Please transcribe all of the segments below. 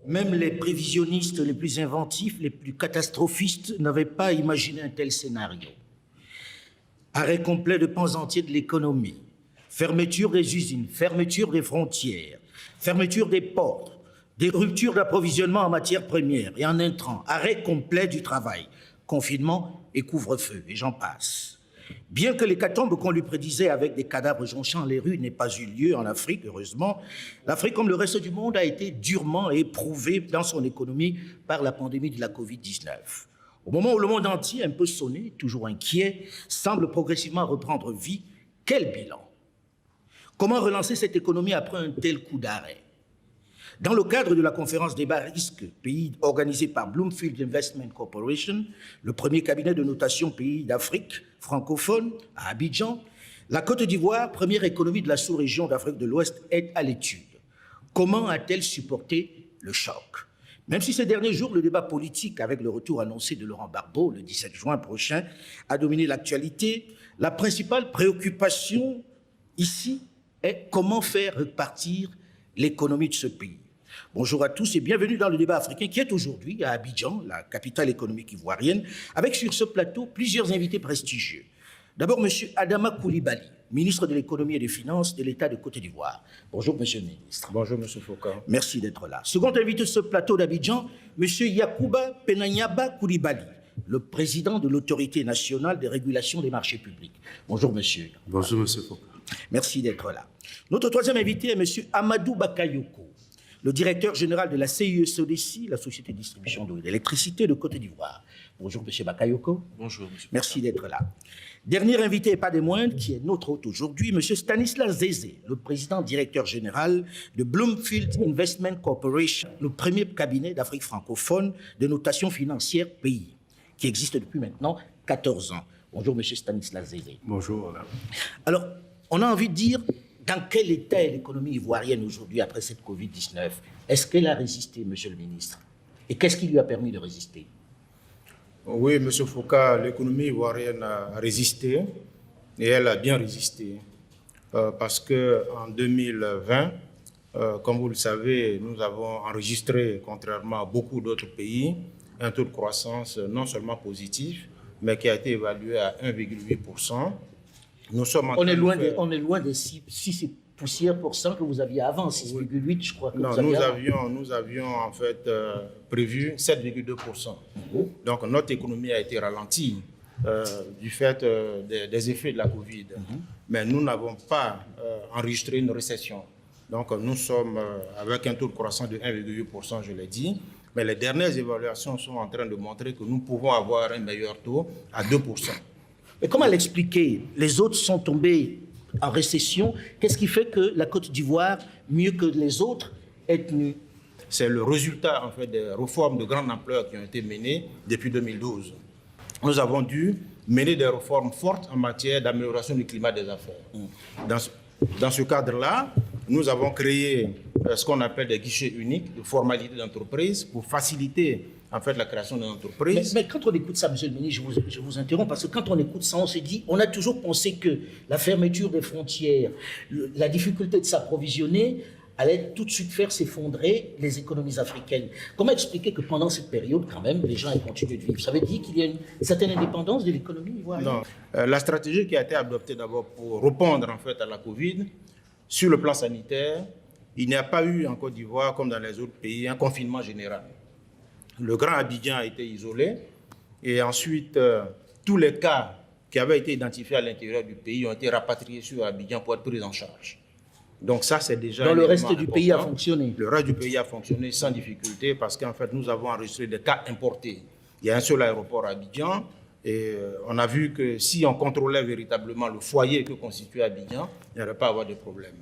Même les prévisionnistes les plus inventifs, les plus catastrophistes n'avaient pas imaginé un tel scénario. Arrêt complet de pans entiers de l'économie, fermeture des usines, fermeture des frontières, fermeture des ports, des ruptures d'approvisionnement en matières premières et en intrants, arrêt complet du travail, confinement et couvre-feu, et j'en passe. Bien que l'hécatombe qu'on lui prédisait avec des cadavres jonchant les rues n'ait pas eu lieu en Afrique, heureusement, l'Afrique, comme le reste du monde, a été durement éprouvée dans son économie par la pandémie de la Covid-19. Au moment où le monde entier, un peu sonné, toujours inquiet, semble progressivement reprendre vie, quel bilan? Comment relancer cette économie après un tel coup d'arrêt? Dans le cadre de la conférence débat risque pays organisée par Bloomfield Investment Corporation, le premier cabinet de notation pays d'Afrique francophone à Abidjan, la Côte d'Ivoire, première économie de la sous-région d'Afrique de l'Ouest, est à l'étude. Comment a-t-elle supporté le choc? Même si ces derniers jours, le débat politique avec le retour annoncé de Laurent Gbagbo le 17 juin prochain a dominé l'actualité, la principale préoccupation ici est comment faire repartir l'économie de ce pays. Bonjour à tous et bienvenue dans le débat africain qui est aujourd'hui à Abidjan, la capitale économique ivoirienne, avec sur ce plateau plusieurs invités prestigieux. D'abord, M. Adama Coulibaly, ministre de l'économie et des finances de l'État de Côte d'Ivoire. Bonjour, M. le ministre. Bonjour, M. Foucault. Merci d'être là. Second invité de ce plateau d'Abidjan, M. Yacouba Penanyaba Coulibaly, le président de l'Autorité nationale de régulation des marchés publics. Bonjour, monsieur. Bonjour, M. Foucault. Merci d'être là. Notre troisième invité est M. Amadou Bakayoko, le directeur général de la CIE-SODECI, la Société de distribution d'eau et d'électricité de Côte d'Ivoire. Bonjour, M. Bakayoko. Bonjour, M. Merci d'être là. Dernier invité et pas des moindres, qui est notre hôte aujourd'hui, M. Stanislas Zézé, le président directeur général de Bloomfield Investment Corporation, le premier cabinet d'Afrique francophone de notation financière pays, qui existe depuis maintenant 14 ans. Bonjour, M. Stanislas Zézé. Bonjour, madame. Alors, on a envie de dire, dans quel état est l'économie ivoirienne aujourd'hui après cette Covid-19? Est-ce qu'elle a résisté, Monsieur le ministre? Et qu'est-ce qui lui a permis de résister? Oui, M. Foucault, l'économie ivoirienne a résisté et elle a bien résisté parce qu'en 2020, comme vous le savez, nous avons enregistré, contrairement à beaucoup d'autres pays, un taux de croissance non seulement positif, mais qui a été évalué à 1,8%. Nous sommes on est loin des 6 poussières pour cent que vous aviez avant, 6,8 je crois que non, vous aviez nous avions en fait prévu 7,2%. Donc notre économie a été ralentie du fait des effets de la Covid. Mais nous n'avons pas enregistré une récession. Donc nous sommes avec un taux de croissance de 1,8%, je l'ai dit. Mais les dernières évaluations sont en train de montrer que nous pouvons avoir un meilleur taux à 2%. Mais comment l'expliquer? Les autres sont tombés en récession. Qu'est-ce qui fait que la Côte d'Ivoire, mieux que les autres, est tenue? C'est le résultat en fait, des réformes de grande ampleur qui ont été menées depuis 2012. Nous avons dû mener des réformes fortes en matière d'amélioration du climat des affaires. Dans ce cadre-là, nous avons créé ce qu'on appelle des guichets uniques de formalités d'entreprise pour faciliter en fait la création d'une entreprise. Mais quand on écoute ça, Monsieur le ministre, je vous interromps, parce que quand on écoute ça, on se dit, on a toujours pensé que la fermeture des frontières, la difficulté de s'approvisionner allait tout de suite faire s'effondrer les économies africaines. Comment expliquer que pendant cette période, quand même, les gens aient continué de vivre? Ça veut dire qu'il y a une certaine indépendance de l'économie ivoirienne? Non. La stratégie qui a été adoptée d'abord pour répondre en fait à la Covid, sur le plan sanitaire, il n'y a pas eu en Côte d'Ivoire, comme dans les autres pays, un confinement général. Le Grand Abidjan a été isolé et ensuite tous les cas qui avaient été identifiés à l'intérieur du pays ont été rapatriés sur Abidjan pour être pris en charge. Donc ça, c'est déjà... Dans le reste du pays a fonctionné? Le reste du pays a fonctionné sans difficulté parce qu'en fait, nous avons enregistré des cas importés. Il y a un seul aéroport à Abidjan et on a vu que si on contrôlait véritablement le foyer que constitue Abidjan, il n'y aurait pas à avoir de problème.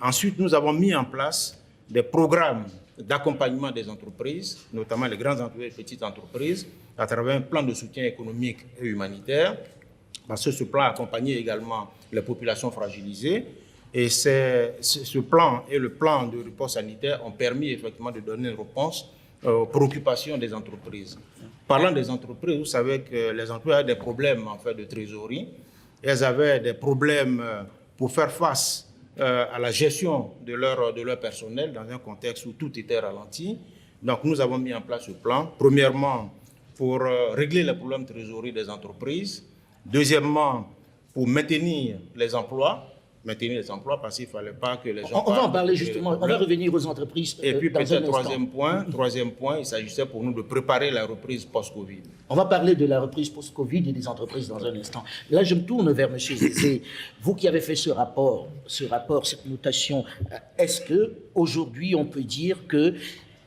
Ensuite, nous avons mis en place des programmes d'accompagnement des entreprises, notamment les grandes entreprises et petites entreprises, à travers un plan de soutien économique et humanitaire, parce que ce plan accompagnait également les populations fragilisées. Et ce plan et le plan de riposte sanitaire ont permis effectivement de donner une réponse aux préoccupations des entreprises. Parlant des entreprises, vous savez que les entreprises avaient des problèmes en fait, de trésorerie. Elles avaient des problèmes pour faire face à la gestion de leur personnel dans un contexte où tout était ralenti. Donc nous avons mis en place ce plan, premièrement pour régler les problèmes de trésorerie des entreprises, deuxièmement pour maintenir les emplois parce qu'il ne fallait pas que les gens... On va en parler justement, on va revenir aux entreprises et puis dans peut-être un troisième point, il s'agissait pour nous de préparer la reprise post-Covid. On va parler de la reprise post-Covid et des entreprises dans un instant. Là, je me tourne vers M. Zézé. Vous qui avez fait ce rapport, cette notation, est-ce qu'aujourd'hui, on peut dire que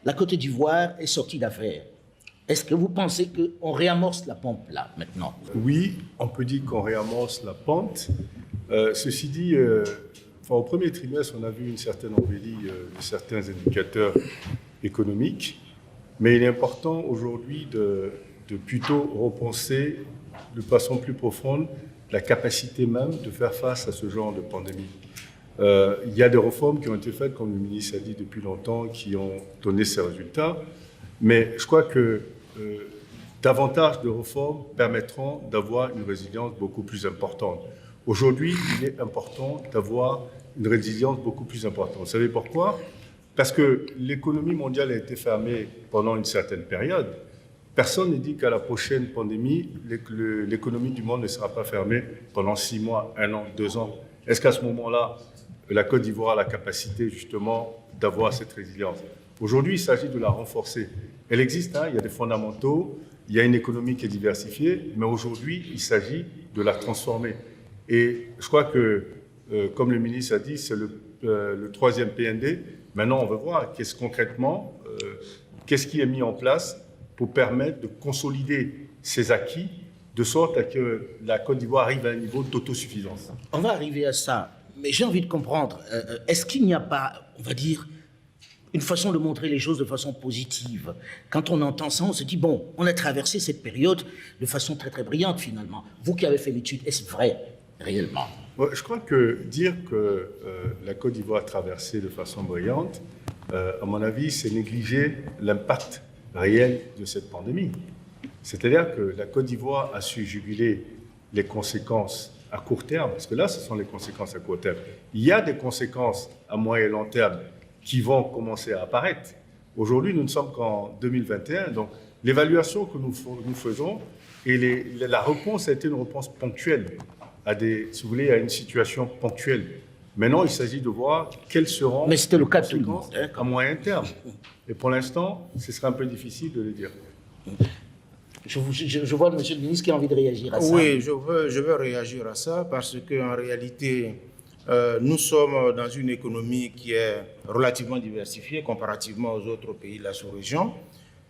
la Côte d'Ivoire est sortie d'affaires? Est-ce que vous pensez qu'on réamorce la pente là, maintenant? Oui, on peut dire qu'on réamorce la pente. Ceci dit, au premier trimestre, on a vu une certaine embellie de certains indicateurs économiques, mais il est important aujourd'hui de plutôt repenser de façon plus profonde la capacité même de faire face à ce genre de pandémie. Il y a des réformes qui ont été faites, comme le ministre a dit depuis longtemps, qui ont donné ses résultats, mais je crois que davantage de réformes permettront d'avoir une résilience beaucoup plus importante. Aujourd'hui, il est important d'avoir une résilience beaucoup plus importante. Vous savez pourquoi? Parce que l'économie mondiale a été fermée pendant une certaine période. Personne ne dit qu'à la prochaine pandémie, l'économie du monde ne sera pas fermée pendant 6 mois, 1 an, 2 ans. Est-ce qu'à ce moment-là, la Côte d'Ivoire a la capacité justement d'avoir cette résilience? Aujourd'hui, il s'agit de la renforcer. Elle existe, il y a des fondamentaux, il y a une économie qui est diversifiée, mais aujourd'hui, il s'agit de la transformer. Et je crois que, comme le ministre a dit, c'est le 3e PND. Maintenant, on va voir concrètement, qu'est-ce qui est mis en place pour permettre de consolider ces acquis, de sorte à que la Côte d'Ivoire arrive à un niveau d'autosuffisance. On va arriver à ça, mais j'ai envie de comprendre, est-ce qu'il n'y a pas, on va dire, une façon de montrer les choses de façon positive? Quand on entend ça, on se dit, bon, on a traversé cette période de façon très très brillante finalement. Vous qui avez fait l'étude, est-ce vrai réellement? Je crois que dire que la Côte d'Ivoire a traversé de façon brillante, à mon avis, c'est négliger l'impact réel de cette pandémie. C'est-à-dire que la Côte d'Ivoire a su juguler les conséquences à court terme, parce que là, ce sont les conséquences à court terme. Il y a des conséquences à moyen et long terme qui vont commencer à apparaître. Aujourd'hui, nous ne sommes qu'en 2021, donc l'évaluation que nous faisons et la réponse a été une réponse ponctuelle si vous voulez, à une situation ponctuelle. Maintenant, il s'agit de voir quelles seront les conséquences à moyen terme. Et pour l'instant, ce serait un peu difficile de le dire. Je vois Monsieur le ministre qui a envie de réagir à ça. Oui, je veux réagir à ça parce qu'en réalité, nous sommes dans une économie qui est relativement diversifiée comparativement aux autres pays de la sous-région.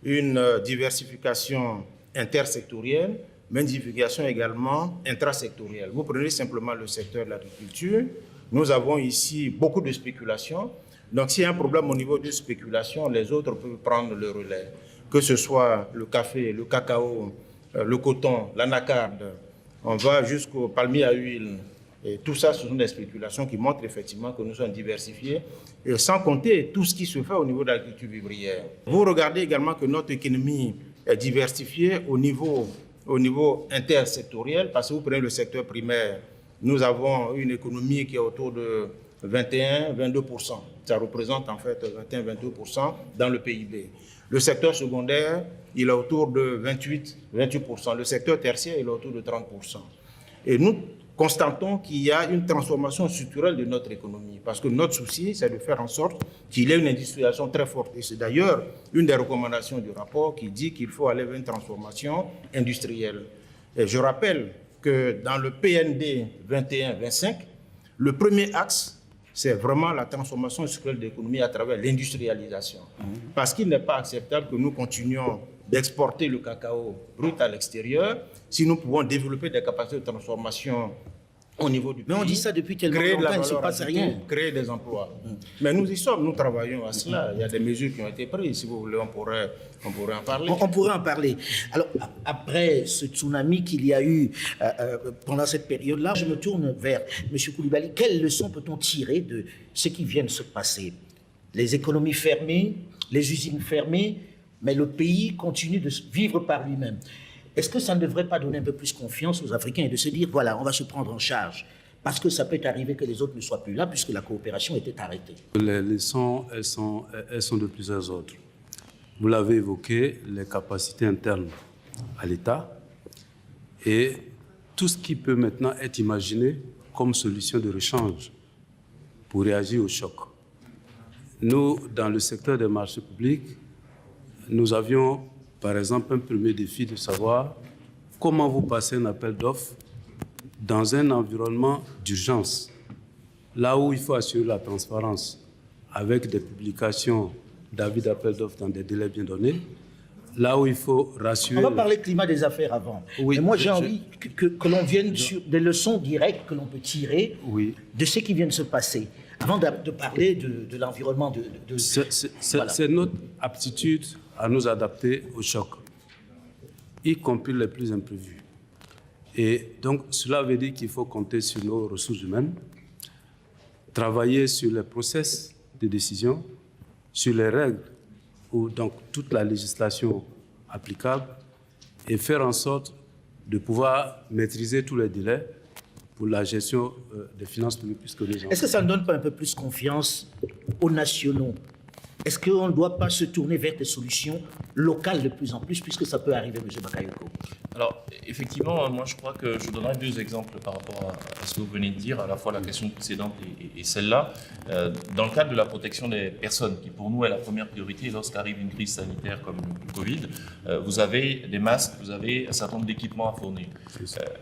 Une diversification intersectorielle, mais une diversification également intrasectorielle. Vous prenez simplement le secteur de l'agriculture. Nous avons ici beaucoup de spéculation. Donc, s'il y a un problème au niveau de spéculation, les autres peuvent prendre le relais. Que ce soit le café, le cacao, le coton, l'anacarde, on va jusqu'au palmier à huile. Et tout ça, ce sont des spéculations qui montrent effectivement que nous sommes diversifiés, et sans compter tout ce qui se fait au niveau de l'agriculture vivrière. Vous regardez également que notre économie est diversifiée au niveau intersectoriel, parce que vous prenez le secteur primaire, nous avons une économie qui est autour de 21-22%. Ça représente en fait 21-22% dans le PIB. Le secteur secondaire, il est autour de 28%. Le secteur tertiaire, il est autour de 30%. Et nous constatons qu'il y a une transformation structurelle de notre économie, parce que notre souci, c'est de faire en sorte qu'il y ait une industrialisation très forte. Et c'est d'ailleurs une des recommandations du rapport qui dit qu'il faut aller vers une transformation industrielle. Et je rappelle que dans le PND 21-25, le premier axe, c'est vraiment la transformation structurelle de l'économie à travers l'industrialisation. Parce qu'il n'est pas acceptable que nous continuions d'exporter le cacao brut à l'extérieur si nous pouvons développer des capacités de transformation au niveau du pays. Mais on dit ça depuis tellement longtemps, il ne se passe rien. Créer des emplois. Mais nous y sommes, nous travaillons à cela. Il y a des mesures qui ont été prises. Si vous voulez, on pourrait en parler. On pourrait en parler. Alors, après ce tsunami qu'il y a eu pendant cette période-là, je me tourne vers M. Coulibaly. Quelles leçons peut-on tirer de ce qui vient de se passer? Les économies fermées, les usines fermées, mais le pays continue de vivre par lui-même. Est-ce que ça ne devrait pas donner un peu plus confiance aux Africains et de se dire, voilà, on va se prendre en charge? Parce que ça peut arriver que les autres ne soient plus là, puisque la coopération était arrêtée. Les leçons, elles sont de plusieurs ordres. Vous l'avez évoqué, les capacités internes à l'État et tout ce qui peut maintenant être imaginé comme solution de rechange pour réagir au choc. Nous, dans le secteur des marchés publics, nous avions, par exemple, un premier défi de savoir comment vous passez un appel d'offres dans un environnement d'urgence, là où il faut assurer la transparence avec des publications d'avis d'appel d'offres dans des délais bien donnés, là où il faut rassurer... On va parler climat des affaires avant. Oui, mais moi, j'ai envie que l'on vienne sur des leçons directes que l'on peut tirer de ce qui vient de se passer, avant de parler de l'environnement de C'est notre aptitude à nous adapter au choc, y compris les plus imprévus. Et donc, cela veut dire qu'il faut compter sur nos ressources humaines, travailler sur les process de décision, sur les règles ou donc toute la législation applicable et faire en sorte de pouvoir maîtriser tous les délais pour la gestion des finances publiques. Est-ce que ça ne donne pas un peu plus confiance aux nationaux? Est-ce qu'on ne doit pas se tourner vers des solutions locales de plus en plus, puisque ça peut arriver, M. Bakayoko? Alors, effectivement, moi, je crois que je donnerai deux exemples par rapport à ce que vous venez de dire, à la fois la question précédente et celle-là. Dans le cadre de la protection des personnes, qui pour nous est la première priorité lorsqu'arrive une crise sanitaire comme le Covid, vous avez des masques, vous avez un certain nombre d'équipements à fournir.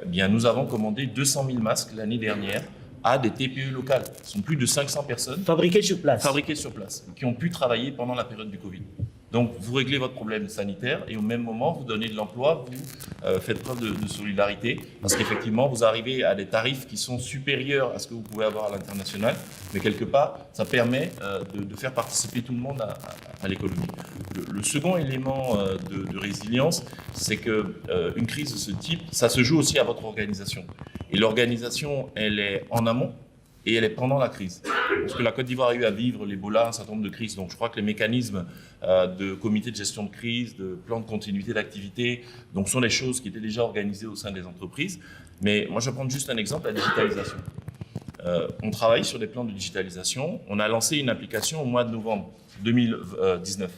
Bien, nous avons commandé 200 000 masques l'année dernière à des TPE locales. Ce sont plus de 500 personnes. Fabriquées sur place. Fabriquées sur place, qui ont pu travailler pendant la période du Covid. Donc, vous réglez votre problème sanitaire et au même moment, vous donnez de l'emploi, vous faites preuve de solidarité parce qu'effectivement, vous arrivez à des tarifs qui sont supérieurs à ce que vous pouvez avoir à l'international, mais quelque part, ça permet de faire participer tout le monde à l'économie. Le second élément de résilience, c'est qu'une crise de ce type, ça se joue aussi à votre organisation. Et l'organisation, elle est en amont et elle est pendant la crise. Parce que la Côte d'Ivoire a eu à vivre l'Ebola, un certain nombre de crises. Donc je crois que les mécanismes de comité de gestion de crise, de plan de continuité d'activité, donc sont des choses qui étaient déjà organisées au sein des entreprises. Mais moi, je vais prendre juste un exemple, la digitalisation. On travaille sur des plans de digitalisation. On a lancé une application au mois de novembre 2019,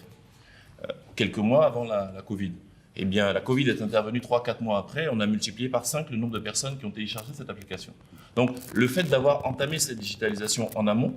quelques mois avant la Covid. Eh bien, la Covid est intervenue 3-4 mois après. On a multiplié par 5 le nombre de personnes qui ont téléchargé cette application. Donc, le fait d'avoir entamé cette digitalisation en amont,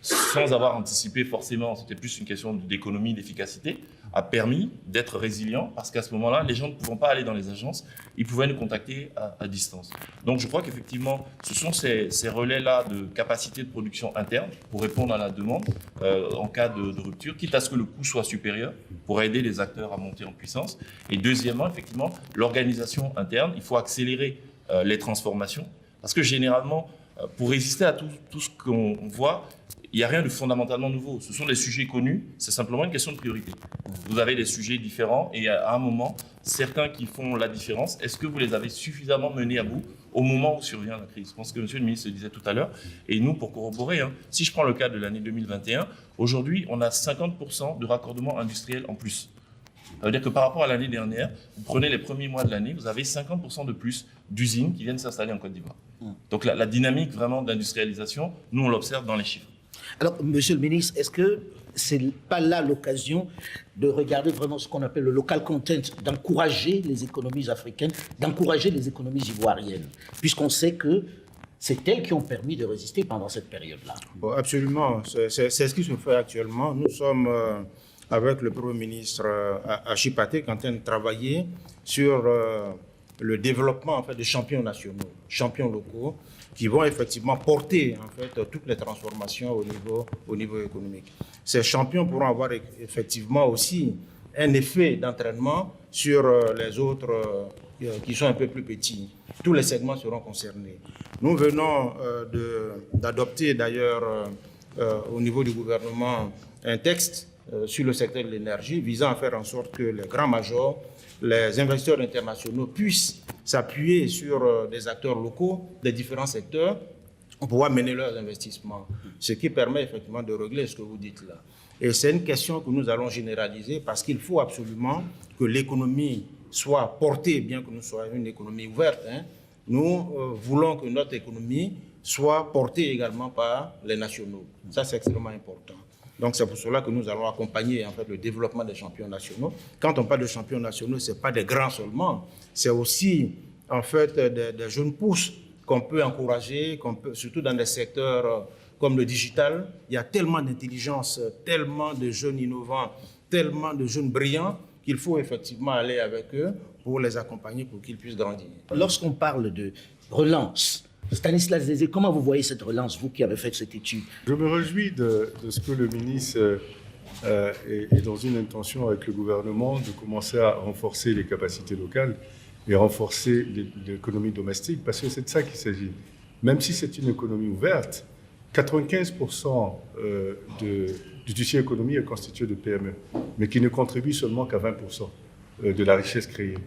sans avoir anticipé forcément, c'était plus une question d'économie, d'efficacité, a permis d'être résilient parce qu'à ce moment-là, les gens ne pouvant pas aller dans les agences, ils pouvaient nous contacter à distance. Donc, je crois qu'effectivement, ce sont ces relais-là de capacité de production interne pour répondre à la demande en cas de rupture, quitte à ce que le coût soit supérieur pour aider les acteurs à monter en puissance. Et deuxièmement, effectivement, l'organisation interne, il faut accélérer les transformations parce que généralement, pour résister à tout ce qu'on voit, il n'y a rien de fondamentalement nouveau. Ce sont des sujets connus, c'est simplement une question de priorité. Vous avez des sujets différents et à un moment, certains qui font la différence, est-ce que vous les avez suffisamment menés à bout au moment où survient la crise? Je pense que M. le ministre le disait tout à l'heure. Et nous, pour corroborer, si je prends le cas de l'année 2021, aujourd'hui, on a 50% de raccordement industriel en plus. Ça veut dire que par rapport à l'année dernière, vous prenez les premiers mois de l'année, vous avez 50% de plus d'usines qui viennent s'installer en Côte d'Ivoire. Donc la dynamique vraiment d'industrialisation, nous, on l'observe dans les chiffres. Alors, Monsieur le ministre, est-ce que ce n'est pas là l'occasion de regarder vraiment ce qu'on appelle le local content, d'encourager les économies africaines, d'encourager les économies ivoiriennes, puisqu'on sait que c'est elles qui ont permis de résister pendant cette période-là? Bon, absolument, c'est ce qui se fait actuellement. Nous sommes, avec le Premier ministre à Chipaté, en train de travailler sur le développement en fait, de champions nationaux, champions locaux, qui vont effectivement porter en fait, toutes les transformations au niveau économique. Ces champions pourront avoir effectivement aussi un effet d'entraînement sur les autres qui sont un peu plus petits. Tous les segments seront concernés. Nous venons d'adopter d'ailleurs au niveau du gouvernement un texte sur le secteur de l'énergie visant à faire en sorte que les grands majors, les investisseurs internationaux puissent s'appuyer sur des acteurs locaux des différents secteurs pour pouvoir mener leurs investissements. Ce qui permet effectivement de régler ce que vous dites là. Et c'est une question que nous allons généraliser parce qu'il faut absolument que l'économie soit portée, bien que nous soyons une économie ouverte. Nous voulons que notre économie soit portée également par les nationaux. Ça, c'est extrêmement important. Donc c'est pour cela que nous allons accompagner en fait le développement des champions nationaux. Quand on parle de champions nationaux, ce n'est pas des grands seulement, c'est aussi en fait des jeunes pousses qu'on peut encourager, surtout dans des secteurs comme le digital. Il y a tellement d'intelligence, tellement de jeunes innovants, tellement de jeunes brillants qu'il faut effectivement aller avec eux pour les accompagner, pour qu'ils puissent grandir. Lorsqu'on parle de relance, Stanislas Zézé, comment vous voyez cette relance, vous qui avez fait cette étude? Je me réjouis de ce que le ministre est dans une intention avec le gouvernement de commencer à renforcer les capacités locales et renforcer l'économie domestique, parce que c'est de ça qu'il s'agit. Même si c'est une économie ouverte, 95% du tissu économique est constitué de PME, mais qui ne contribuent seulement qu'à 20% de la richesse créée.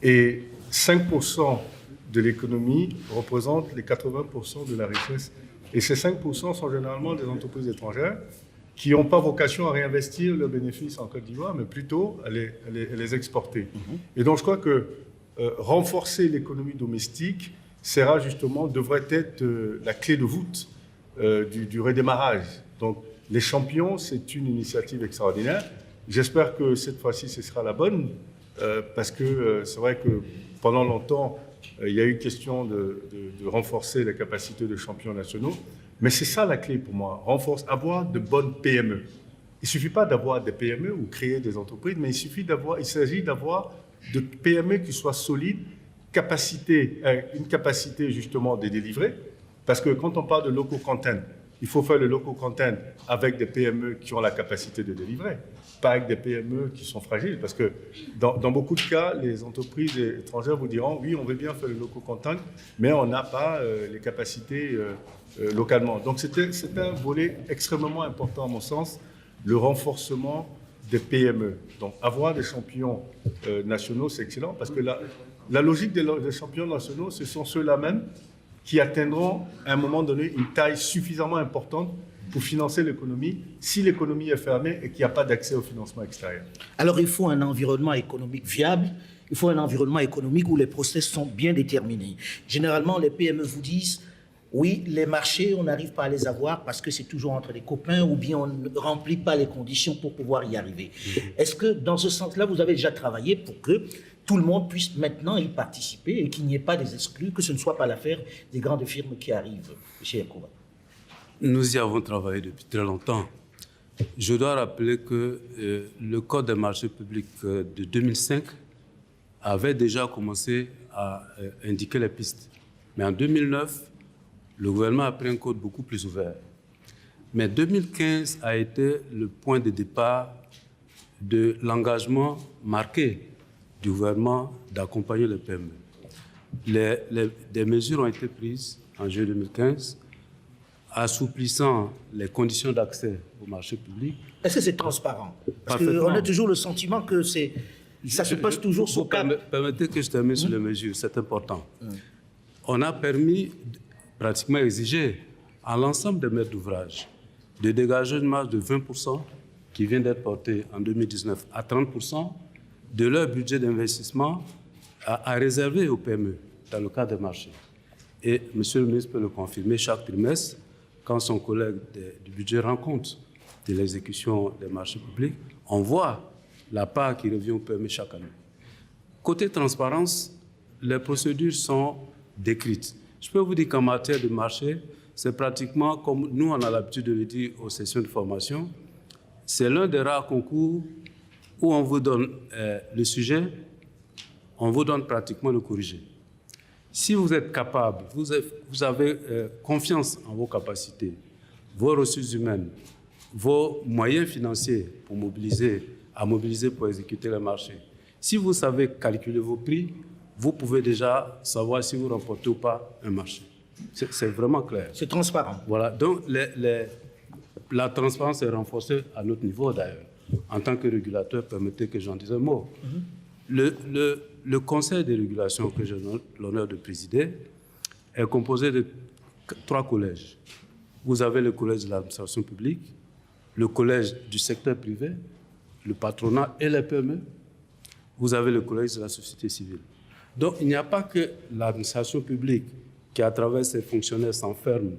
Et 5% de l'économie représente les 80% de la richesse. Et ces 5% sont généralement des entreprises étrangères qui n'ont pas vocation à réinvestir leurs bénéfices en Côte d'Ivoire, mais plutôt à les exporter. Et donc je crois que renforcer l'économie domestique devrait être la clé de voûte du redémarrage. Donc les champions, c'est une initiative extraordinaire. J'espère que cette fois-ci, ce sera la bonne, parce que c'est vrai que pendant longtemps, il y a eu question de renforcer les capacités de champions nationaux. Mais c'est ça la clé pour moi, avoir de bonnes PME. Il ne suffit pas d'avoir des PME ou créer des entreprises, mais il s'agit d'avoir de PME qui soient solides, une capacité justement de délivrer. Parce que quand on parle de local content, il faut faire le local content avec des PME qui ont la capacité de délivrer, pas avec des PME qui sont fragiles. Parce que dans beaucoup de cas, les entreprises étrangères vous diront « oui, on veut bien faire le local content, mais on n'a pas les capacités localement ». Donc c'est un volet extrêmement important à mon sens, le renforcement des PME. Donc avoir des champions nationaux, c'est excellent, parce que la logique des champions nationaux, ce sont ceux-là même qui atteindront à un moment donné une taille suffisamment importante pour financer l'économie, si l'économie est fermée et qu'il n'y a pas d'accès au financement extérieur. Alors il faut un environnement économique viable, il faut un environnement économique où les process sont bien déterminés. Généralement, les PME vous disent, oui, les marchés, on n'arrive pas à les avoir parce que c'est toujours entre les copains ou bien on ne remplit pas les conditions pour pouvoir y arriver. Est-ce que dans ce sens-là, vous avez déjà travaillé pour que tout le monde puisse maintenant y participer et qu'il n'y ait pas des exclus, que ce ne soit pas l'affaire des grandes firmes qui arrivent, M. Yacouba? Nous y avons travaillé depuis très longtemps. Je dois rappeler que le Code des marchés publics de 2005 avait déjà commencé à indiquer les pistes. Mais en 2009, le gouvernement a pris un code beaucoup plus ouvert. Mais 2015 a été le point de départ de l'engagement marqué du gouvernement d'accompagner les PME. Des mesures ont été prises en juillet 2015, assouplissant les conditions d'accès au marché public. Est-ce que c'est transparent? Parce qu'on a toujours le sentiment que ça se passe toujours sous cap. Permettez que je termine sur les mesures, c'est important. On a permis, pratiquement exigé, à l'ensemble des maîtres d'ouvrage de dégager une marge de 20% qui vient d'être portée en 2019 à 30% de leur budget d'investissement à réserver aux PME dans le cadre des marchés. Et M. le ministre peut le confirmer, chaque trimestre, quand son collègue du budget rend compte de l'exécution des marchés publics, on voit la part qui revient aux PME chaque année. Côté transparence, les procédures sont décrites. Je peux vous dire qu'en matière de marché, c'est pratiquement comme nous, on a l'habitude de le dire aux sessions de formation, c'est l'un des rares concours où on vous donne le sujet, on vous donne pratiquement le corrigé. Si vous êtes capable, vous avez confiance en vos capacités, vos ressources humaines, vos moyens financiers pour mobiliser pour exécuter le marché. Si vous savez calculer vos prix, vous pouvez déjà savoir si vous remportez ou pas un marché. C'est vraiment clair. C'est transparent. Voilà. Donc, la transparence est renforcée à notre niveau, d'ailleurs. En tant que régulateur, permettez que j'en dise un mot. Le conseil de régulation que j'ai l'honneur de présider est composé de 3 collèges. Vous avez le collège de l'administration publique, le collège du secteur privé, le patronat et les PME. Vous avez le collège de la société civile. Donc, il n'y a pas que l'administration publique qui, à travers ses fonctionnaires, s'enferme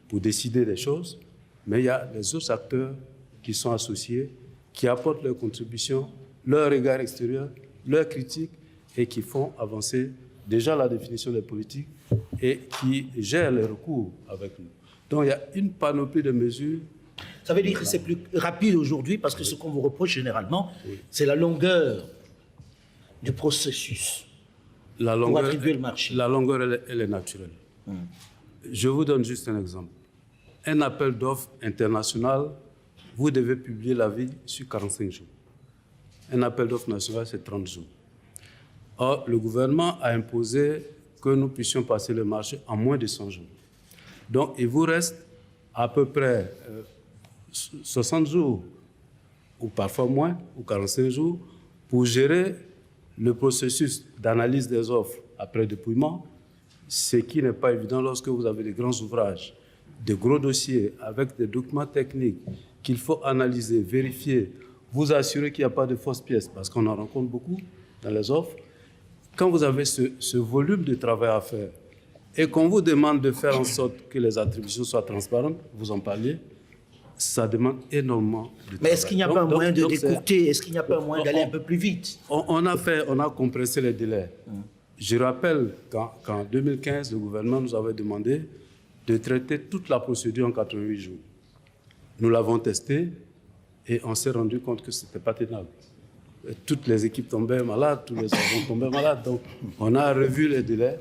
pour décider des choses, mais il y a les autres acteurs qui sont associés, qui apportent leur contribution, leur regard extérieur, leur critique et qui font avancer déjà la définition des politiques et qui gèrent les recours avec nous. Donc il y a une panoplie de mesures. Ça veut dire que c'est plus rapide aujourd'hui parce que ce qu'on vous reproche généralement, c'est la longueur du processus pour attribuer le marché. La longueur, elle est naturelle. Je vous donne juste un exemple. Un appel d'offres international, vous devez publier l'avis sur 45 jours. Un appel d'offres national, c'est 30 jours. Or, le gouvernement a imposé que nous puissions passer le marché en moins de 100 jours. Donc, il vous reste à peu près 60 jours, ou parfois moins, ou 45 jours, pour gérer le processus d'analyse des offres après dépouillement, ce qui n'est pas évident lorsque vous avez des grands ouvrages, de gros dossiers avec des documents techniques qu'il faut analyser, vérifier, vous assurer qu'il n'y a pas de fausses pièces, parce qu'on en rencontre beaucoup dans les offres. Quand vous avez ce volume de travail à faire et qu'on vous demande de faire en sorte que les attributions soient transparentes, vous en parliez, ça demande énormément de travail. Mais est-ce qu'il n'y a pas un moyen de décourter? Est-ce qu'il n'y a pas un moyen d'aller un peu plus vite? On a compressé les délais. Je rappelle qu'en 2015, le gouvernement nous avait demandé de traiter toute la procédure en 88 jours. Nous l'avons testé et on s'est rendu compte que ce n'était pas tenable. Toutes les équipes tombaient malades, tous les servants tombaient malades. Donc, on a revu les délais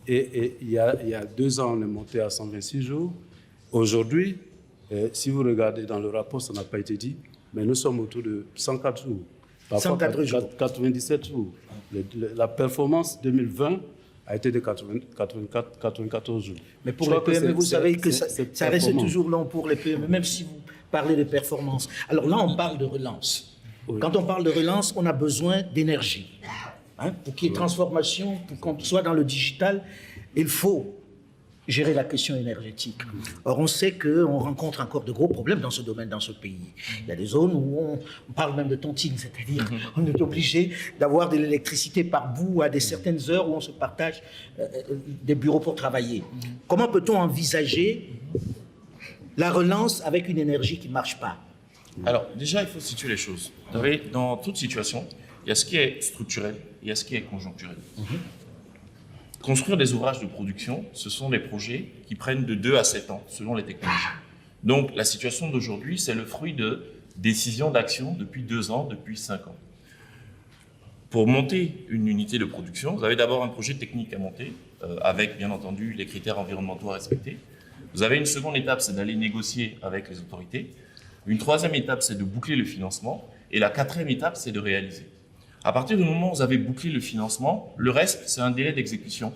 et il y a 2 ans, on est monté à 126 jours. Aujourd'hui, si vous regardez dans le rapport, ça n'a pas été dit, mais nous sommes autour de 104 jours. Parfois 104 jours. 97 jours. La performance 2020 a été de 94 jours. Mais pour les PME, vous savez que ça reste toujours long pour les PME, même si vous parlez de performance. Alors là, on parle de relance. Oui. Quand on parle de relance, on a besoin d'énergie. Pour qu'il y ait transformation, pour qu'on soit dans le digital, il faut gérer la question énergétique. Or, on sait qu'on rencontre encore de gros problèmes dans ce domaine, dans ce pays. Il y a des zones où on parle même de tontine, c'est-à-dire on est obligé d'avoir de l'électricité par bout à certaines heures où on se partage des bureaux pour travailler. Comment peut-on envisager la relance avec une énergie qui ne marche pas? Alors, déjà, il faut situer les choses. Vous savez, dans toute situation, il y a ce qui est structurel, il y a ce qui est conjoncturel. Construire des ouvrages de production, ce sont des projets qui prennent de 2 à 7 ans, selon les technologies. Donc, la situation d'aujourd'hui, c'est le fruit de décisions d'action depuis 2 ans, depuis 5 ans. Pour monter une unité de production, vous avez d'abord un projet technique à monter, avec, bien entendu, les critères environnementaux à respecter. Vous avez une seconde étape, c'est d'aller négocier avec les autorités. Une troisième étape, c'est de boucler le financement. Et la 4e étape, c'est de réaliser. À partir du moment où vous avez bouclé le financement, le reste, c'est un délai d'exécution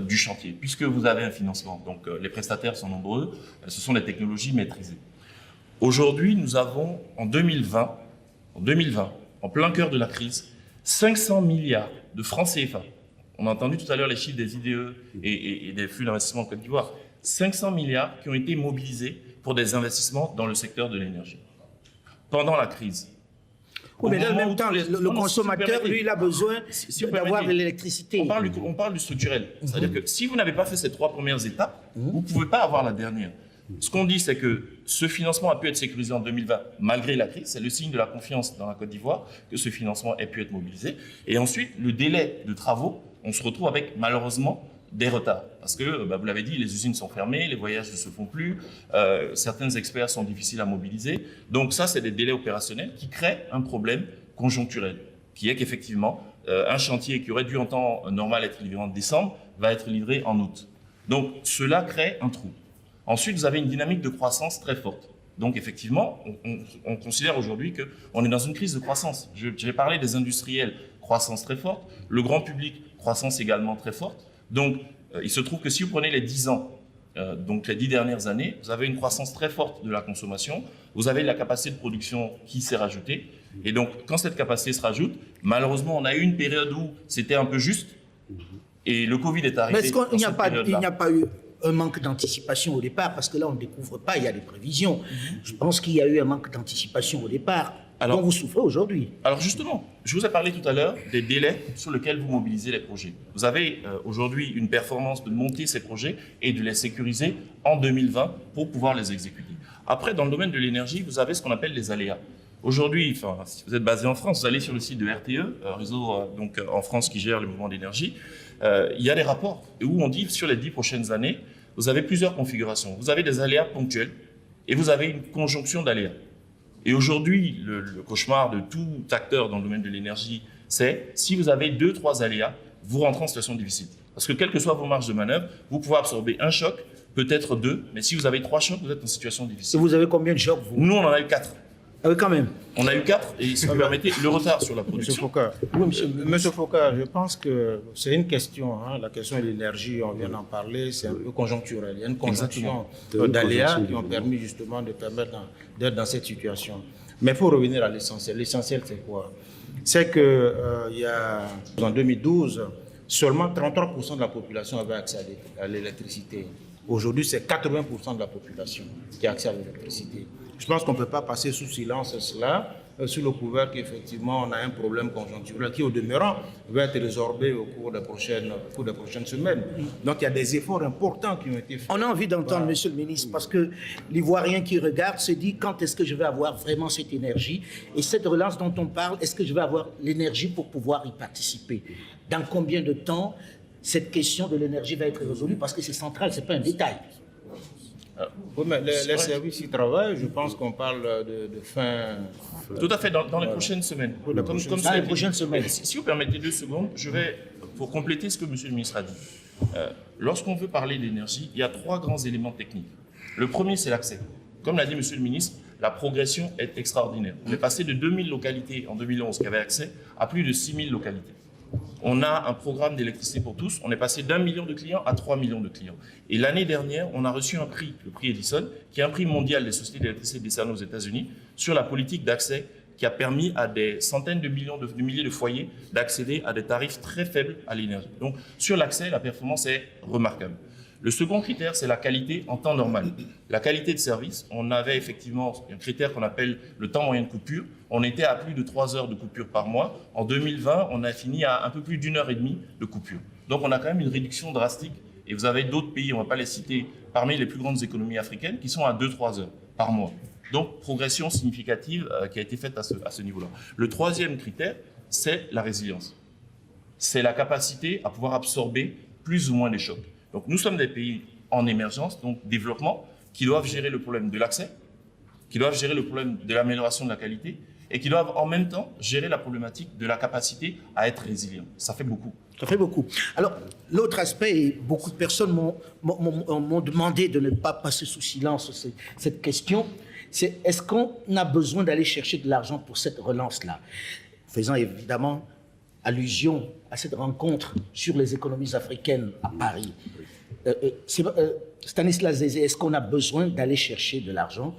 du chantier, puisque vous avez un financement. Donc, les prestataires sont nombreux, ce sont des technologies maîtrisées. Aujourd'hui, nous avons, en 2020, en plein cœur de la crise, 500 milliards de francs CFA. On a entendu tout à l'heure les chiffres des IDE et des flux d'investissement en Côte d'Ivoire. 500 milliards qui ont été mobilisés pour des investissements dans le secteur de l'énergie. Pendant la crise. Oui, mais en même temps, le consommateur, lui, il a besoin d'avoir de l'électricité. On parle du structurel. C'est-à-dire que si vous n'avez pas fait ces 3 premières étapes, vous ne pouvez pas avoir la dernière. Ce qu'on dit, c'est que ce financement a pu être sécurisé en 2020 malgré la crise. C'est le signe de la confiance dans la Côte d'Ivoire que ce financement ait pu être mobilisé. Et ensuite, le délai de travaux, on se retrouve avec malheureusement des retards. Parce que, vous l'avez dit, les usines sont fermées, les voyages ne se font plus, certains experts sont difficiles à mobiliser. Donc ça, c'est des délais opérationnels qui créent un problème conjoncturel, qui est qu'effectivement, un chantier qui aurait dû en temps normal être livré en décembre va être livré en août. Donc cela crée un trou. Ensuite, vous avez une dynamique de croissance très forte. Donc effectivement, on considère aujourd'hui qu'on est dans une crise de croissance. J'ai parlé des industriels, croissance très forte, le grand public, croissance également très forte. Donc, il se trouve que si vous prenez les 10 ans, donc les 10 dernières années, vous avez une croissance très forte de la consommation, vous avez la capacité de production qui s'est rajoutée, et donc quand cette capacité se rajoute, malheureusement, on a eu une période où c'était un peu juste, et le Covid est arrivé. Mais est-ce qu'il n'y a pas eu un manque d'anticipation au départ? Parce que là, on ne découvre pas, il y a des prévisions. Je pense qu'il y a eu un manque d'anticipation au départ. Alors, dont vous souffrez aujourd'hui. Alors justement, je vous ai parlé tout à l'heure des délais sur lesquels vous mobilisez les projets. Vous avez aujourd'hui une performance de monter ces projets et de les sécuriser en 2020 pour pouvoir les exécuter. Après, dans le domaine de l'énergie, vous avez ce qu'on appelle les aléas. Aujourd'hui, si vous êtes basé en France, vous allez sur le site de RTE, réseau en France qui gère le mouvement d'énergie. Il y a des rapports où on dit sur les 10 prochaines années, vous avez plusieurs configurations. Vous avez des aléas ponctuels et vous avez une conjonction d'aléas. Et aujourd'hui, le cauchemar de tout acteur dans le domaine de l'énergie, c'est si vous avez 2-3 aléas, vous rentrez en situation difficile. Parce que quelles que soient vos marges de manœuvre, vous pouvez absorber un choc, peut-être 2, mais si vous avez 3 chocs, vous êtes en situation difficile. Et vous avez combien de chocs, vous? Nous, on en a eu 4. Ah oui, quand même. On a eu 4, et si vous permettez, le retard sur la production. Monsieur Foucault, Monsieur Foucault, je pense que c'est une question, la question de l'énergie, on vient d'en parler, c'est un peu conjoncturel. Il y a une conjonction d'aléas qui ont permis justement d'être dans cette situation. Mais il faut revenir à l'essentiel. L'essentiel, c'est quoi? C'est que en 2012, seulement 33% de la population avait accès à l'électricité. Aujourd'hui, c'est 80% de la population qui a accès à l'électricité. Je pense qu'on ne peut pas passer sous silence cela, sous le couvert qu'effectivement on a un problème conjoncturel qui, au demeurant, va être résorbé au cours des prochaines semaines. Donc il y a des efforts importants qui ont été faits. On a envie d'entendre, Monsieur le ministre, parce que l'Ivoirien qui regarde se dit quand est-ce que je vais avoir vraiment cette énergie? Et cette relance dont on parle, est-ce que je vais avoir l'énergie pour pouvoir y participer? Dans combien de temps cette question de l'énergie va être résolue? Parce que c'est central, ce n'est pas un détail. Oui, mais les services y travaillent. Je pense qu'on parle de fin. Tout à fait, dans les prochaines semaines. Dans les prochaines semaines. Si vous permettez 2 secondes, je vais, pour compléter ce que M. le ministre a dit. Lorsqu'on veut parler d'énergie, il y a 3 grands éléments techniques. Le premier, c'est l'accès. Comme l'a dit M. le ministre, la progression est extraordinaire. On est passé de 2000 localités en 2011 qui avaient accès à plus de 6000 localités. On a un programme d'électricité pour tous. On est passé d'1 million de clients à 3 millions de clients. Et l'année dernière, on a reçu un prix, le prix Edison, qui est un prix mondial des sociétés d'électricité décerné aux États-Unis, sur la politique d'accès qui a permis à des centaines de milliers de foyers d'accéder à des tarifs très faibles à l'énergie. Donc, sur l'accès, la performance est remarquable. Le second critère, c'est la qualité en temps normal. La qualité de service, on avait effectivement un critère qu'on appelle le temps moyen de coupure. On était à plus de 3 heures de coupure par mois. En 2020, on a fini à un peu plus d'1 heure et demie de coupure. Donc on a quand même une réduction drastique. Et vous avez d'autres pays, on ne va pas les citer, parmi les plus grandes économies africaines, qui sont à 2-3 heures par mois. Donc progression significative qui a été faite à ce niveau-là. Le troisième critère, c'est la résilience. C'est la capacité à pouvoir absorber plus ou moins les chocs. Donc nous sommes des pays en émergence, donc développement, qui doivent gérer le problème de l'accès, qui doivent gérer le problème de l'amélioration de la qualité et qui doivent en même temps gérer la problématique de la capacité à être résilient. Ça fait beaucoup. Ça fait beaucoup. Alors, l'autre aspect, et beaucoup de personnes m'ont demandé de ne pas passer sous silence cette question, c'est est-ce qu'on a besoin d'aller chercher de l'argent pour cette relance-là? Faisant évidemment allusion à cette rencontre sur les économies africaines à Paris. Stanislas Zézé, est-ce qu'on a besoin d'aller chercher de l'argent?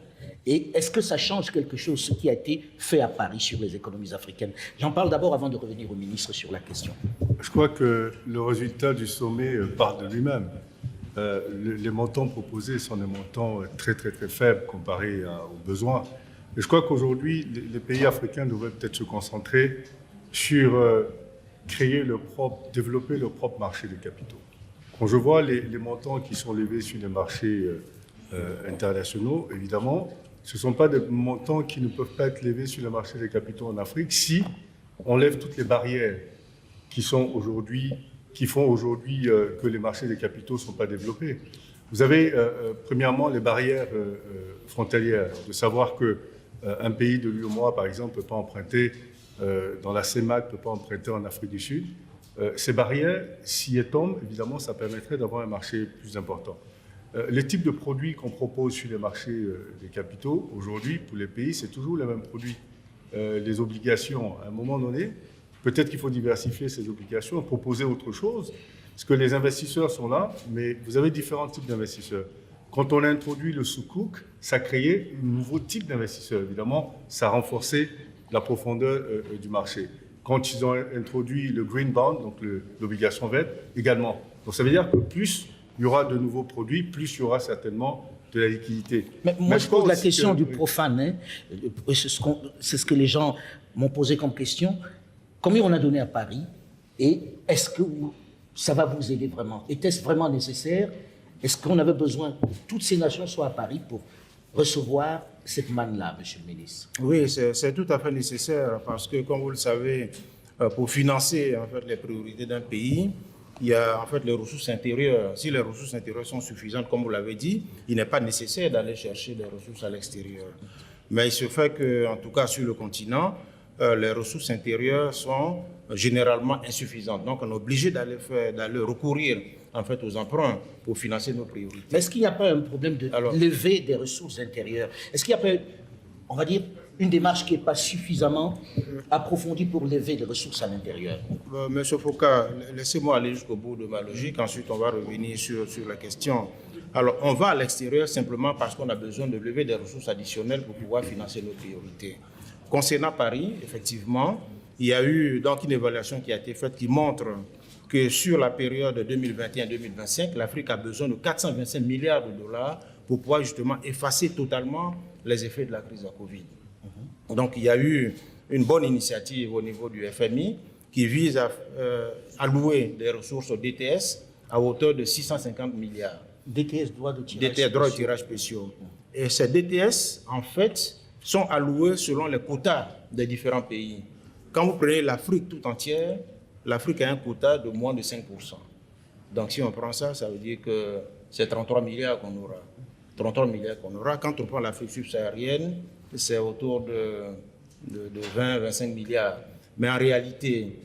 Et est-ce que ça change quelque chose, ce qui a été fait à Paris sur les économies africaines? J'en parle d'abord avant de revenir au ministre sur la question. Je crois que le résultat du sommet part de lui-même. Les montants proposés sont des montants très faibles comparés aux besoins. Et je crois qu'aujourd'hui, les pays africains devraient peut-être se concentrer sur développer leur propre marché de capitaux. Quand je vois les montants qui sont levés sur les marchés internationaux, évidemment, ce ne sont pas des montants qui ne peuvent pas être levés sur le marché des capitaux en Afrique si on lève toutes les barrières qui font aujourd'hui que les marchés des capitaux ne sont pas développés. Vous avez, premièrement, les barrières frontalières, de savoir qu'un pays de l'UEMOA, par exemple, ne peut pas emprunter dans la CEMAC, ne peut pas emprunter en Afrique du Sud. Ces barrières, si elles tombent, évidemment, ça permettrait d'avoir un marché plus important. Les types de produits qu'on propose sur les marchés des capitaux, aujourd'hui, pour les pays, c'est toujours les mêmes produits. Les obligations, à un moment donné, peut-être qu'il faut diversifier ces obligations, proposer autre chose, parce que les investisseurs sont là, mais vous avez différents types d'investisseurs. Quand on a introduit le sukuk, ça créait un nouveau type d'investisseur. Évidemment, ça a renforcé la profondeur du marché. Quand ils ont introduit le green bond, donc l'obligation verte, également. Donc ça veut dire que plus il y aura de nouveaux produits, plus il y aura certainement de la liquidité. Mais moi, je pose la question du profane. Hein. C'est ce que les gens m'ont posé comme question. Combien on a donné à Paris? Et est-ce que ça va vous aider vraiment? Était-ce vraiment nécessaire? Est-ce qu'on avait besoin que toutes ces nations soient à Paris pour recevoir cette manne-là, Monsieur le ministre? Oui, c'est tout à fait nécessaire parce que, comme vous le savez, pour financer en fait, les priorités d'un pays, il y a en fait les ressources intérieures. Si les ressources intérieures sont suffisantes, comme vous l'avez dit, il n'est pas nécessaire d'aller chercher des ressources à l'extérieur. Mais il se fait que, en tout cas sur le continent, les ressources intérieures sont généralement insuffisantes. Donc, on est obligé d'aller recourir en fait aux emprunts pour financer nos priorités. Mais est-ce qu'il n'y a pas un problème de levée des ressources intérieures? Est-ce qu'il n'y a pas, on va dire, une démarche qui n'est pas suffisamment approfondie pour lever des ressources à l'intérieur? Monsieur Foucault, laissez-moi aller jusqu'au bout de ma logique, ensuite on va revenir sur la question. Alors, on va à l'extérieur simplement parce qu'on a besoin de lever des ressources additionnelles pour pouvoir financer nos priorités. Concernant Paris, effectivement, il y a eu donc une évaluation qui a été faite qui montre que sur la période 2021-2025, l'Afrique a besoin de 425 milliards de dollars pour pouvoir justement effacer totalement les effets de la crise de la Covid. Donc, il y a eu une bonne initiative au niveau du FMI qui vise à allouer des ressources au DTS à hauteur de 650 milliards. DTS, droits de tirage DTS, droits de tirage spéciaux. Et ces DTS, en fait, sont alloués selon les quotas des différents pays. Quand vous prenez l'Afrique tout entière, l'Afrique a un quota de moins de 5%. Donc, si on prend ça, ça veut dire que c'est 33 milliards qu'on aura. 33 milliards qu'on aura. Quand on prend l'Afrique subsaharienne, c'est autour de 20-25 milliards. Mais en réalité,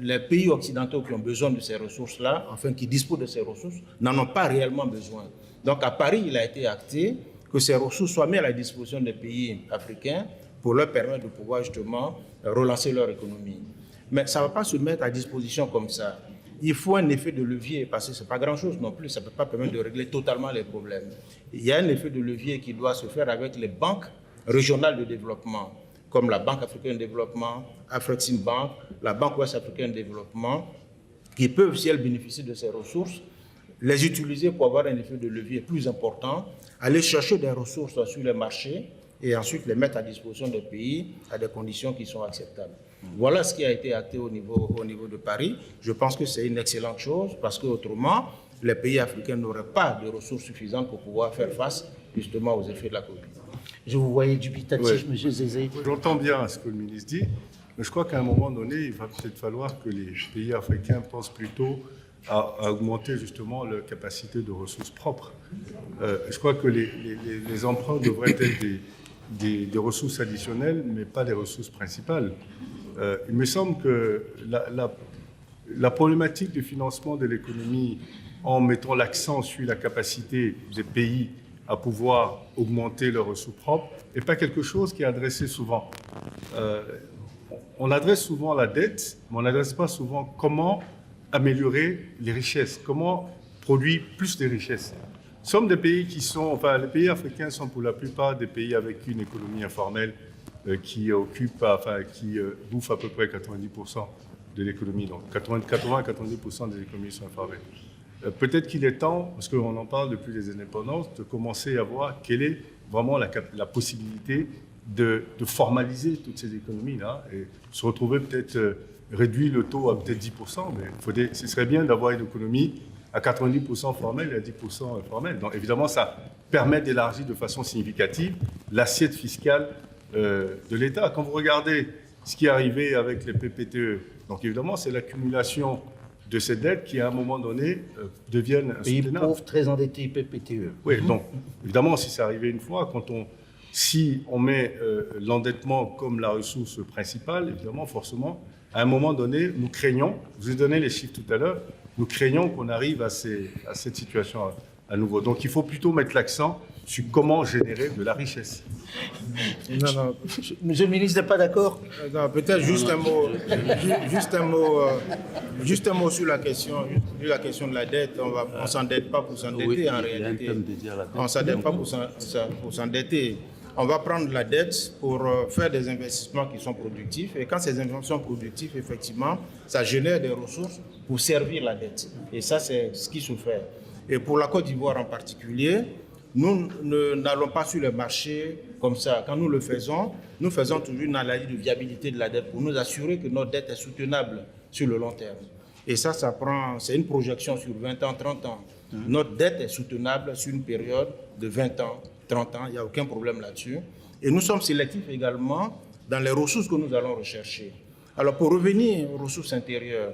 les pays occidentaux qui ont besoin de ces ressources-là, enfin qui disposent de ces ressources, n'en ont pas réellement besoin. Donc à Paris, il a été acté que ces ressources soient mises à la disposition des pays africains pour leur permettre de pouvoir justement relancer leur économie. Mais ça ne va pas se mettre à disposition comme ça. Il faut un effet de levier, parce que ce n'est pas grand-chose non plus, ça ne peut pas permettre de régler totalement les problèmes. Il y a un effet de levier qui doit se faire avec les banques régionales de développement, comme la Banque africaine de développement, Afreximbank, la Banque ouest africaine de développement, qui peuvent, si elles bénéficient de ces ressources, les utiliser pour avoir un effet de levier plus important, aller chercher des ressources sur les marchés et ensuite les mettre à disposition des pays à des conditions qui sont acceptables. Voilà ce qui a été acté au niveau de Paris. Je pense que c'est une excellente chose parce qu'autrement, les pays africains n'auraient pas de ressources suffisantes pour pouvoir faire face justement aux effets de la Covid. Je vous voyais dubitatif, Ouais. M. Zézé. J'entends bien ce que le ministre dit, mais je crois qu'à un moment donné, il va peut-être falloir que les pays africains pensent plutôt à augmenter justement leur capacité de ressources propres. Je crois que les emprunts devraient être des ressources additionnelles, mais pas des ressources principales. Il me semble que la problématique du financement de l'économie en mettant l'accent sur la capacité des pays à pouvoir augmenter leurs ressources propres n'est pas quelque chose qui est adressé souvent. On adresse souvent la dette, mais on n'adresse pas souvent comment améliorer les richesses, comment produire plus de richesses. Nous sommes des pays les pays africains sont pour la plupart des pays avec une économie informelle qui bouffe à peu près 90% de l'économie. Donc 80-90% des économies sont informelles. Peut-être qu'il est temps, parce qu'on en parle depuis les indépendances, de commencer à voir quelle est vraiment la possibilité de formaliser toutes ces économies-là et se retrouver peut-être réduire le taux à peut-être 10%, mais ce serait bien d'avoir une économie à 90% formelle et à 10% informelle. Donc évidemment, ça permet d'élargir de façon significative l'assiette fiscale de l'État. Quand vous regardez ce qui est arrivé avec les PPTE, donc évidemment, c'est l'accumulation de ces dettes qui, à un moment donné, deviennent Pays insoutenables. pauvres, très endettés, PPTE. Oui, donc évidemment, si c'est arrivé une fois, si on met l'endettement comme la ressource principale, évidemment, forcément, à un moment donné, nous craignons, je vous ai donné les chiffres tout à l'heure, nous craignons qu'on arrive à cette situation à nouveau. Donc il faut plutôt mettre l'accent sur comment générer de la richesse. Non, Monsieur le ministre n'est pas d'accord? non, peut-être juste un mot sur la question de la dette. On ne s'endette pas pour s'endetter Oui, en il y a un réalité. thème dédié à la dette. On ne s'endette pas pour s'endetter. On va prendre la dette pour faire des investissements qui sont productifs. Et quand ces investissements sont productifs, effectivement, ça génère des ressources pour servir la dette. Et ça, c'est ce qui se fait. Et pour la Côte d'Ivoire en particulier, nous n'allons pas sur le marché comme ça. Quand nous faisons toujours une analyse de viabilité de la dette pour nous assurer que notre dette est soutenable sur le long terme. Et ça c'est une projection sur 20 ans, 30 ans. Notre dette est soutenable sur une période de 20 ans, 30 ans, il n'y a aucun problème là-dessus. Et nous sommes sélectifs également dans les ressources que nous allons rechercher. Alors pour revenir aux ressources intérieures,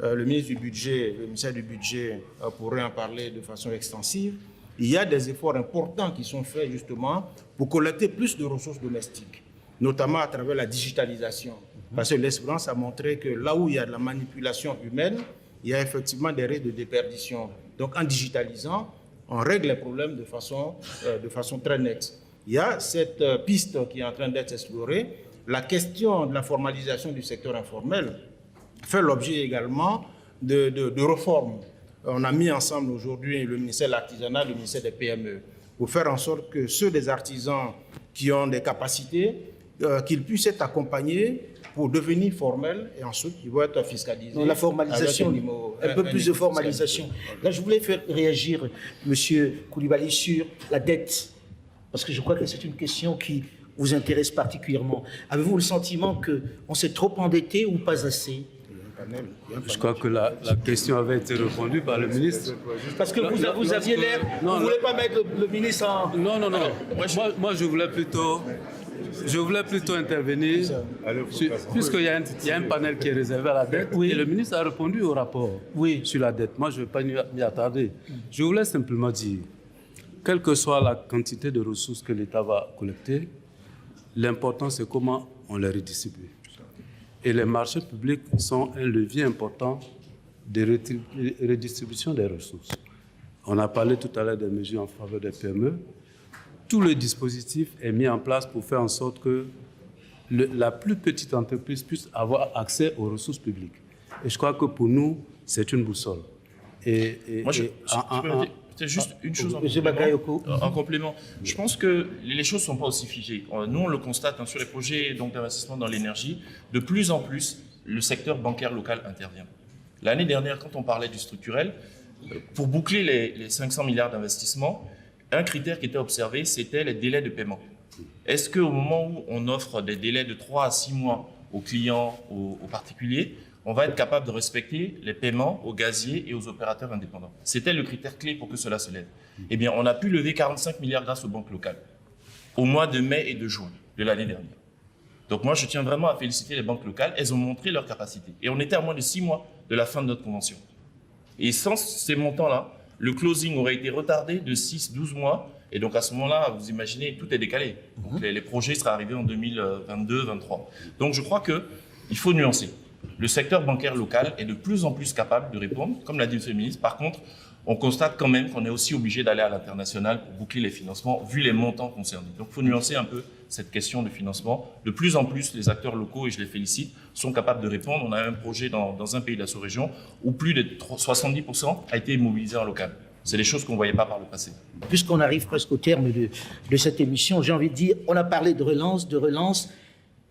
le ministre du Budget, le ministère du Budget pourrait en parler de façon extensive. Il y a des efforts importants qui sont faits justement pour collecter plus de ressources domestiques, notamment à travers la digitalisation. Parce que l'expérience a montré que là où il y a de la manipulation humaine, il y a effectivement des risques de déperdition. Donc en digitalisant, on règle les problèmes de façon très nette. Il y a cette piste qui est en train d'être explorée. La question de la formalisation du secteur informel fait l'objet également de réformes. On a mis ensemble aujourd'hui le ministère de l'Artisanat, le ministère des PME, pour faire en sorte que ceux des artisans qui ont des capacités, qu'ils puissent être accompagnés pour devenir formels et ensuite ils vont être fiscalisés. Donc, la formalisation, un peu plus de formalisation. Là, je voulais faire réagir M. Coulibaly sur la dette, parce que je crois que c'est une question qui vous intéresse particulièrement. Avez-vous le sentiment qu'on s'est trop endetté ou pas assez? Je crois que la question avait été répondue par le ministre. Parce que vous aviez l'air... Vous ne voulez pas mettre le ministre en... Non. Moi, je voulais plutôt intervenir, puisqu'il y a un panel qui est réservé à la dette, et le ministre a répondu au rapport sur la dette. Moi, je ne vais pas m'y attarder. Je voulais simplement dire, quelle que soit la quantité de ressources que l'État va collecter, l'important, c'est comment on les redistribue. Et les marchés publics sont un levier important de redistribution des ressources. On a parlé tout à l'heure des mesures en faveur des PME. Tout le dispositif est mis en place pour faire en sorte que la plus petite entreprise puisse avoir accès aux ressources publiques. Et je crois que pour nous, c'est une boussole. C'est juste une chose en complément. Je pense que les choses ne sont pas aussi figées. Nous, on le constate sur les projets d'investissement dans l'énergie. De plus en plus, le secteur bancaire local intervient. L'année dernière, quand on parlait du structurel, pour boucler les 500 milliards d'investissements, un critère qui était observé, c'était les délais de paiement. Est-ce qu'au moment où on offre des délais de 3 à 6 mois aux clients, aux particuliers, on va être capable de respecter les paiements aux gaziers et aux opérateurs indépendants? C'était le critère clé pour que cela se lève. Eh bien, on a pu lever 45 milliards grâce aux banques locales au mois de mai et de juin de l'année dernière. Donc moi, je tiens vraiment à féliciter les banques locales. Elles ont montré leur capacité. Et on était à moins de 6 mois de la fin de notre convention. Et sans ces montants-là, le closing aurait été retardé de 6-12 mois. Et donc à ce moment-là, vous imaginez, tout est décalé. Donc les projets seraient arrivés en 2022-2023. Donc je crois qu'il faut nuancer. Le secteur bancaire local est de plus en plus capable de répondre, comme l'a dit M. le ministre. Par contre, on constate quand même qu'on est aussi obligé d'aller à l'international pour boucler les financements, vu les montants concernés. Donc il faut nuancer un peu cette question de financement. De plus en plus, les acteurs locaux, et je les félicite, sont capables de répondre. On a un projet dans un pays de la sous-région où plus de 70% a été mobilisé en local. C'est des choses qu'on ne voyait pas par le passé. Puisqu'on arrive presque au terme de cette émission, j'ai envie de dire, on a parlé de relance.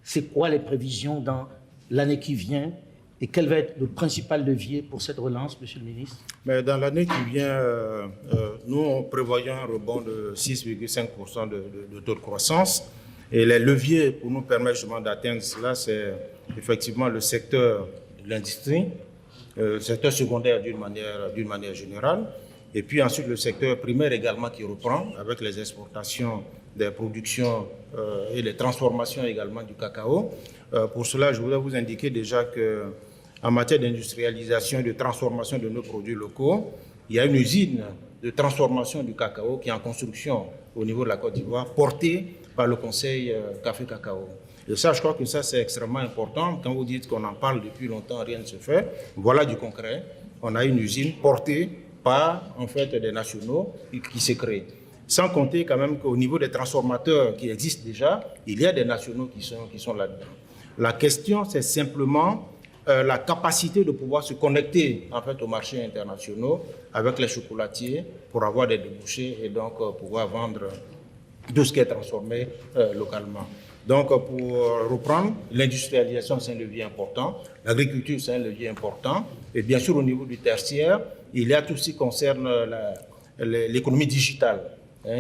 C'est quoi les prévisions dans l'année qui vient et quel va être le principal levier pour cette relance, Monsieur le ministre? Mais dans l'année qui vient, nous prévoyons un rebond de 6,5% de taux de croissance. Et les leviers pour nous permettre justement d'atteindre cela, c'est effectivement le secteur de l'industrie, le secteur secondaire d'une manière générale, et puis ensuite le secteur primaire également qui reprend avec les exportations des productions et les transformations également du cacao. Pour cela, je voudrais vous indiquer déjà qu'en matière d'industrialisation et de transformation de nos produits locaux, il y a une usine de transformation du cacao qui est en construction au niveau de la Côte d'Ivoire, portée par le Conseil Café-Cacao. Et ça, je crois que ça, c'est extrêmement important. Quand vous dites qu'on en parle depuis longtemps, rien ne se fait. Voilà du concret. On a une usine portée par, en fait, des nationaux qui s'est créée. Sans compter quand même qu'au niveau des transformateurs qui existent déjà, il y a des nationaux qui sont là-dedans. La question, c'est simplement la capacité de pouvoir se connecter en fait, aux marchés internationaux avec les chocolatiers pour avoir des débouchés et donc pouvoir vendre tout ce qui est transformé localement. Donc, pour reprendre, l'industrialisation, c'est un levier important. L'agriculture, c'est un levier important. Et bien sûr, au niveau du tertiaire, il y a tout ce qui concerne l'économie digitale,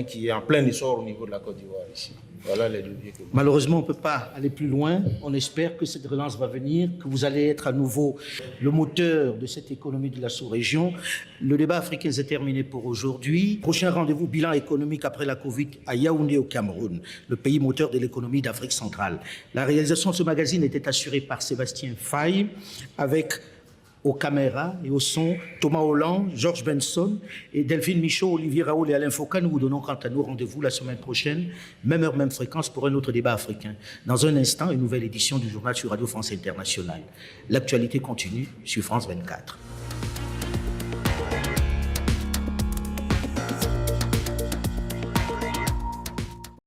qui est en plein essor au niveau de la Côte d'Ivoire ici. Voilà les leviers que... Malheureusement, on ne peut pas aller plus loin. On espère que cette relance va venir, que vous allez être à nouveau le moteur de cette économie de la sous-région. Le débat africain est terminé pour aujourd'hui. Prochain rendez-vous, bilan économique après la Covid à Yaoundé au Cameroun, le pays moteur de l'économie d'Afrique centrale. La réalisation de ce magazine était assurée par Sébastien Faye, avec aux caméras et au son, Thomas Hollande, Georges Benson et Delphine Michaud, Olivier Raoul et Alain Foucault. Nous vous donnons quant à nous rendez-vous la semaine prochaine, même heure, même fréquence pour un autre débat africain. Dans un instant, une nouvelle édition du journal sur Radio France Internationale. L'actualité continue sur France 24.